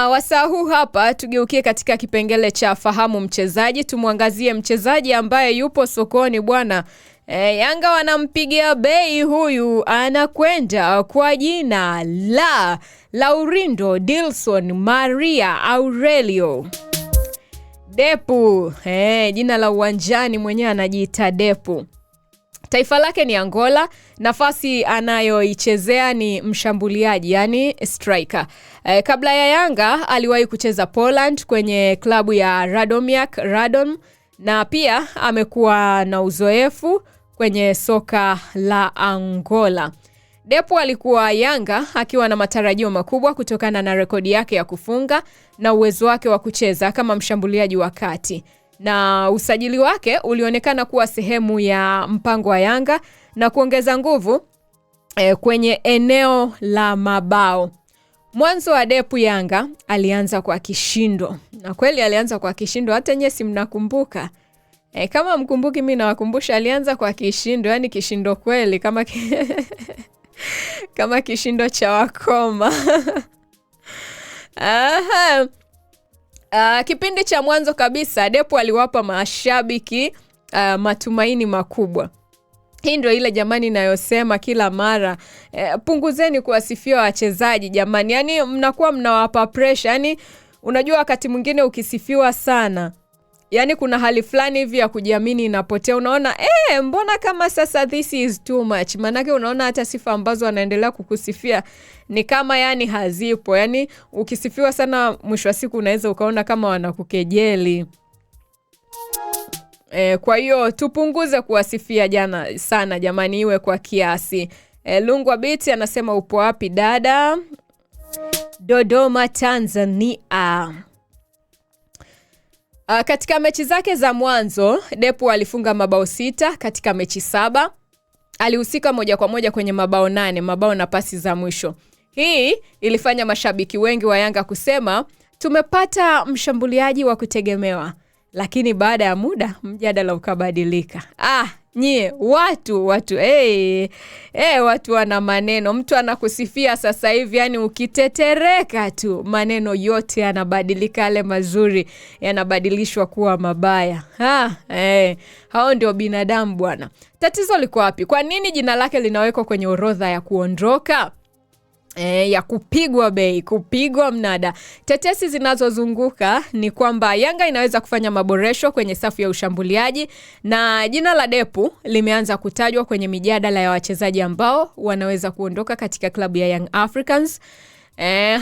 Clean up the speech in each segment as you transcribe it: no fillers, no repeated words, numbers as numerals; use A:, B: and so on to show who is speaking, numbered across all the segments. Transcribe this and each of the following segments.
A: Wasaa huu hapa tugeukie katika kipengele cha fahamu mchezaji. Tumwangazie mchezaji ambaye yupo sokoni bwana. Yanga wanampigia bei, huyu anakwenda kwa jina la Laurindo Dilson Maria Aurelio Depu. Jina la uwanjani mwenyewe anajiita Depu. Taifa lake ni Angola, nafasi anayoichezea ni mshambuliaji, yani striker. Kabla ya Yanga aliwahi kucheza Poland kwenye klabu ya Radomiak Radom, na pia amekuwa na uzoefu kwenye soka la Angola. Depu alikuwa Yanga akiwa na matarajio makubwa kutokana na rekodi yake ya kufunga na uwezo wake wa kucheza kama mshambuliaji wa kati. Na usajili wake ulionekana kuwa sehemu ya mpango wa Yanga na kuongeza nguvu kwenye eneo la mabao. Mwanzo wa Depu Yanga alianza kwa kishindo. Na kweli alianza kwa kishindo, hata nyesi mnakumbuka. Kama mkumbuki mimi nawakumbusha, alianza kwa kishindo, yani kishindo kweli kama kama kishindo cha wakoma. Kipindi cha mwanzo kabisa Depu aliwapa mashabiki matumaini makubwa. Hii ndio ile jamani nayosema kila mara, punguzeni kuwasifia wachezaji jamani. Yani mnakuwa mnawapa pressure. Yani unajua wakati mwingine ukisifiwa sana, yani kuna hali fulani hivi ya kujiamini inapotea. Unaona mbona kama sasa this is too much. Manake unaona hata sifa ambazo wanaendelea kukusifia ni kama yani hazipo. Yani ukisifiwa sana mwisho wa siku unaweza ukaona kama wanakukejeli. Kwa hiyo tupunguze kuwasifia sana jamani, iwe kwa kiasi. Lungwa Biti anasema upo wapi dada? Dodoma, Tanzania. Katika mechi zake za mwanzo Depu alifunga mabao 6 katika mechi 7. Alihusika moja kwa moja kwenye mabao 8, mabao na pasi za mwisho. Hii ilifanya mashabiki wengi wa Yanga kusema tumepata mshambuliaji wa kutegemewa. Lakini baada ya muda mjadala ukabadilika. Nyie watu watu wana maneno. Mtu anakusifia sasa hivi, yani ukitetereka tu maneno yote yanabadilika, yale mazuri yanabadilishwa kuwa mabaya. Hao ndio binadamu bwana. Tatizo liko wapi? Kwa nini jina lake linawekwa kwenye orodha ya kuondoka? Ya kupigwa bei, kupigwa mnada. Tetesi zinazozunguka ni kwamba Yanga inaweza kufanya maboresho kwenye safu ya ushambuliaji, na jina la Depu limeanza kutajwa kwenye mijadala ya wachezaji ambao wanaweza kuondoka katika klabu ya Young Africans.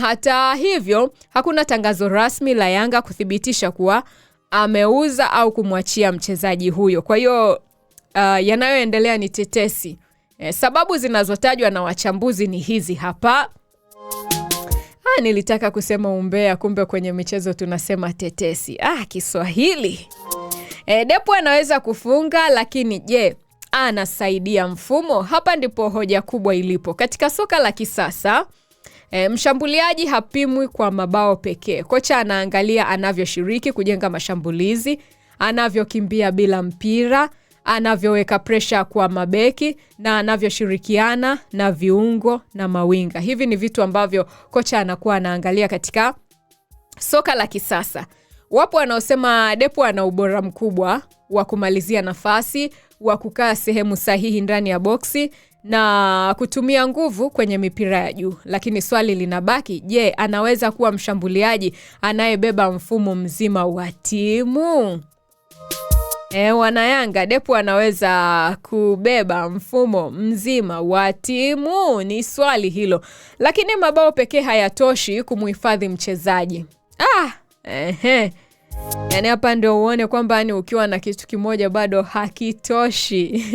A: Hata hivyo hakuna tangazo rasmi la Yanga kuthibitisha kuwa ameuza au kumwachia mchezaji huyo. Kwa hiyo yanayoendelea ni tetesi. Sababu zinazotajwa na wachambuzi ni hizi hapa. Nilitaka kusema umbea, kumbe kwenye michezo tunasema tetesi. Kiswahili. Depu anaweza kufunga, lakini je, anasaidia mfumo? Hapa ndipo hoja kubwa ilipo. Katika soka la kisasa, mshambuliaji hapimwi kwa mabao pekee. Kocha anaangalia anavyoshiriki kujenga mashambulizi, anavyokimbia bila mpira, anavyoweka pressure kwa mabeki, na anavyoshirikiana na viungo na mawinga. Hivi ni vitu ambavyo kocha anakuwa anaangalia katika soka la kisasa. Wapo wanaosema Depu ana ubora mkubwa wa kumalizia nafasi, wa kukaa sehemu sahihi ndani ya boksi na kutumia nguvu kwenye mipira ya juu. Lakini swali linabaki, je, anaweza kuwa mshambuliaji anayebeba mfumo mzima wa timu? Wanayanga, Depu anaweza kubeba mfumo mzima wa timu? Ni swali hilo. Lakini mabao pekee hayatoshi kumuhifadhi mchezaji. Yani hapa ndio uone kwamba ni ukiwa na kitu kimoja bado hakitoshi.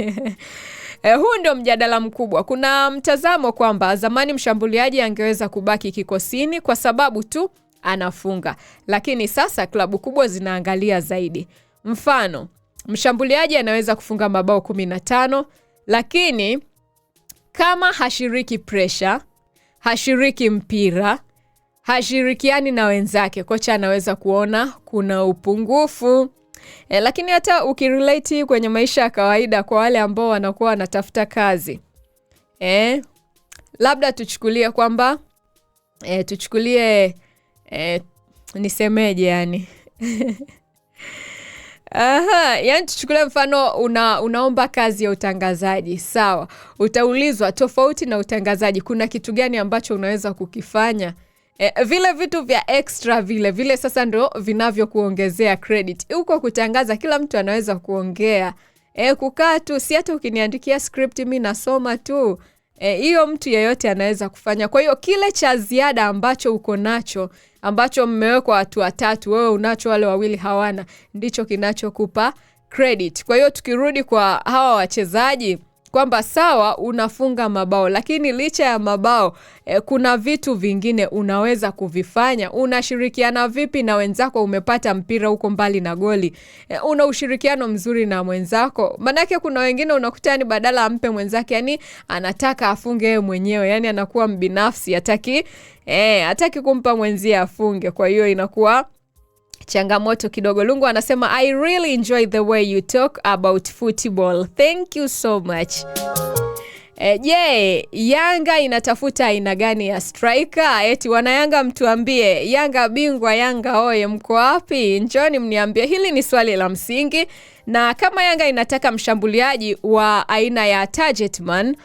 A: Huu ndio mjadala mkubwa. Kuna mtazamo kwamba zamani mshambuliaji angeweza kubaki kikosini kwa sababu tu anafunga. Lakini sasa klabu kubwa zinaangalia zaidi. Mfano, mshambuliaji anaweza kufunga mabao 15, lakini kama hashiriki pressure, hashiriki mpira, hashirikiani na wenzake, kocha anaweza kuona kuna upungufu. Lakini hata ukirelate kwenye maisha ya kawaida kwa wale ambao wanakuwa wanatafuta kazi. Labda tuchukulie kwamba tuchukulie nisemeje yani. Yani tuchukulie mfano unaomba kazi ya utangazaji. Sawa. Utaulizwa tofauti na utangazaji kuna kitu gani ambacho unaweza kukifanya? Vile vitu vya extra vile sasa ndo vinavyo kuongezea credit. Huko kutangaza kila mtu anaweza kuongea. Kukaa tu si hata ukiniandikia script mimi nasoma tu. Hiyo mtu yeyote anaweza kufanya. Kwa hiyo kile cha ziada ambacho uko nacho, ambacho mmewekwa watu watatu, wewe unacho wale wawili hawana, ndicho kinachokupa credit. Kwa hiyo tukirudi kwa hawa wachezaji kwamba sawa unafunga mabao, lakini licha ya mabao kuna vitu vingine unaweza kuvifanya. Unashirikiana vipi na wenzako? Umepata mpira huko mbali na goli, una ushirikiano mzuri na mwenzako. Manake kuna wengine unakuta ni badala ampe mwenzake, yani anataka afunge yeye mwenyewe, yani anakuwa mbinafsi, hataki kumpa mwenzie afunge. Kwa hiyo inakuwa changamoto kidogo. Lungu anasema I really enjoy the way you talk about football. Thank you so much. Yanga inatafuta aina gani ya striker? Eti wana Yanga mtuambie. Yanga bingwa, Yanga oye, mko wapi? Njoni mniambie. Hili ni swali la msingi. Na kama Yanga inataka mshambuliaji wa aina ya target man,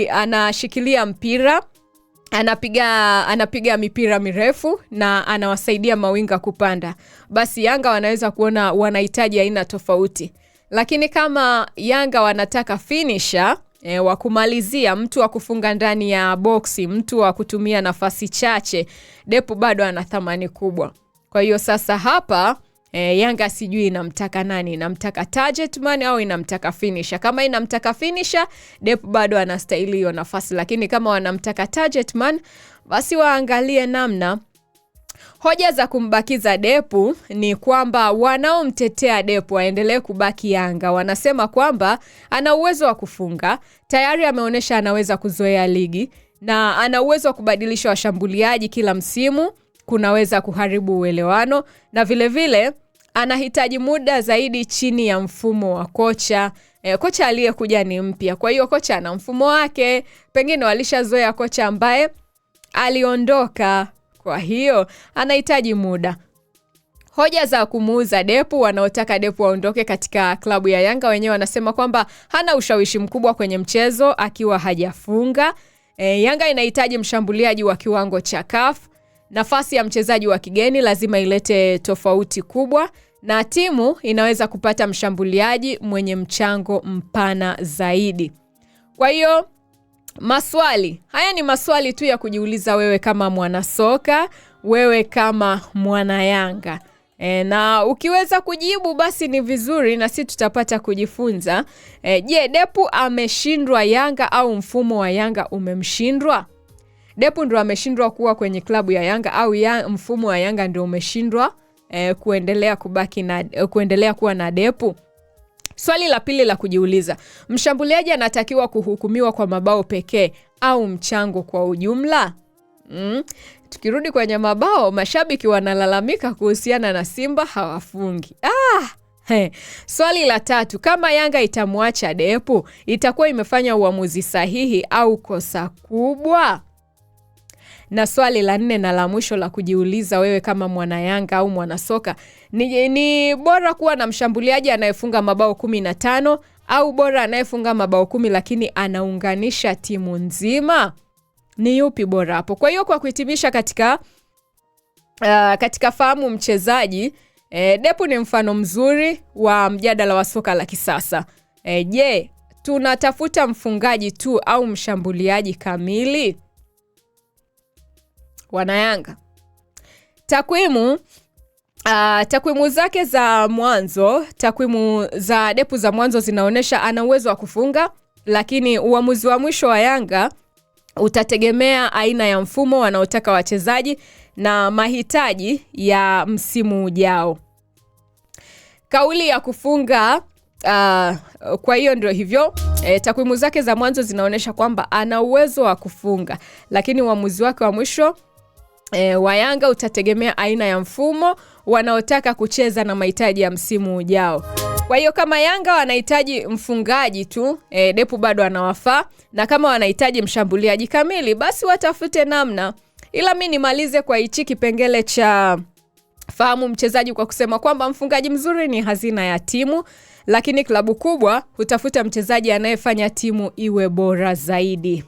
A: anashikilia mpira, anapiga mipira mirefu na anawasaidia mawinga kupanda, basi Yanga wanaweza kuona wanahitaji aina tofauti. Lakini kama Yanga wanataka finisher, wa kumalizia, mtu wa kufunga ndani ya boxi, mtu wa kutumia nafasi chache, Depu bado ana thamani kubwa. Kwa hiyo sasa hapa Yanga sijui inamtaka nani, inamtaka target man au inamtaka finisher. Kama inamtaka finisher, Depu bado anastahili hiyo nafasi, lakini kama wanamtaka target man, basi waangalie namna. Hoja za kumbakiza Depu ni kwamba wanaomtetea Depu aendelee kubaki Yanga wanasema kwamba ana uwezo wa kufunga, tayari ameonyesha anaweza kuzoea ligi, na ana uwezo wa kubadilisha washambuliaji kila msimu, kunaweza kuharibu uelewano, na vile vile anahitaji muda zaidi chini ya mfumo wa kocha. Kocha aliyekuja ni mpya, kwa hiyo kocha ana mfumo wake, pengine walishazoea kocha ambaye aliondoka, kwa hiyo anahitaji muda. Hoja za kumuuza Depu, wanaotaka Depu aondoke katika klabu ya Yanga wenyewe wanasema kwamba hana ushawishi mkubwa kwenye mchezo akiwa hajafunga. Yanga inahitaji mshambuliaji wa kiwango cha CAF. Nafasi ya mchezaji wa kigeni lazima ilete tofauti kubwa, na timu inaweza kupata mshambuliaji mwenye mchango mpana zaidi. Kwa hiyo maswali haya ni maswali tu ya kujiuliza wewe kama mwana soka, wewe kama mwana Yanga. Na ukiweza kujibu basi ni vizuri na sisi tutapata kujifunza. Je, Depu ameshindwa Yanga au mfumo wa Yanga umemshindwa? Depu ndio ameshindwa kuwa kwenye klabu ya Yanga au mfumo wa Yanga ndio umeshindwa kuendelea kuwa na Depu? Swali la pili la kujiuliza, mshambuliaji anatakiwa kuhukumiwa kwa mabao pekee au mchango kwa ujumla? Tukirudi kwenye mabao, mashabiki wanalalamika kuhusiana na Simba hawafungi. Swali la tatu, kama Yanga itamwacha Depu, itakuwa imefanya uamuzi sahihi au kosa kubwa? Na swali la nne na la mwisho la kujiuliza wewe kama mwana Yanga au mwana soka, ni bora kuwa na mshambuliaji anayefunga mabao 15 au bora anayefunga mabao 10 lakini anaunganisha timu nzima? Ni yupi bora hapo? Kwa hiyo kwa kuhitimisha katika fahamu mchezaji, Depu ni mfano mzuri wa mjadala wa soka la kisasa. Je, tunatafuta mfungaji tu au mshambuliaji kamili? Wana Yanga, takwimu zake za mwanzo, takwimu za Depu za mwanzo zinaonesha ana uwezo wa kufunga, lakini uamuzi wa mwisho wa Yanga utategemea aina ya mfumo wanaotaka wachezaji na mahitaji ya msimu ujao. Kauli ya kufunga, kwa hiyo ndio hivyo. Takwimu zake za mwanzo zinaonesha kwamba ana uwezo wa kufunga, lakini uamuzi wake wa mwisho wa Yanga utategemea aina ya mfumo wanaotaka kucheza na mahitaji ya msimu ujao. Kwa hiyo kama Yanga wanahitaji mfungaji tu, Depu bado anawafaa, na kama wanahitaji mshambuliaji kamili, basi watafute namna. Ila mimi nimalize kwa hichi kipengele cha fahamu mchezaji kwa kusema kwamba mfungaji mzuri ni hazina ya timu, lakini klabu kubwa hutafuta mchezaji anayefanya timu iwe bora zaidi.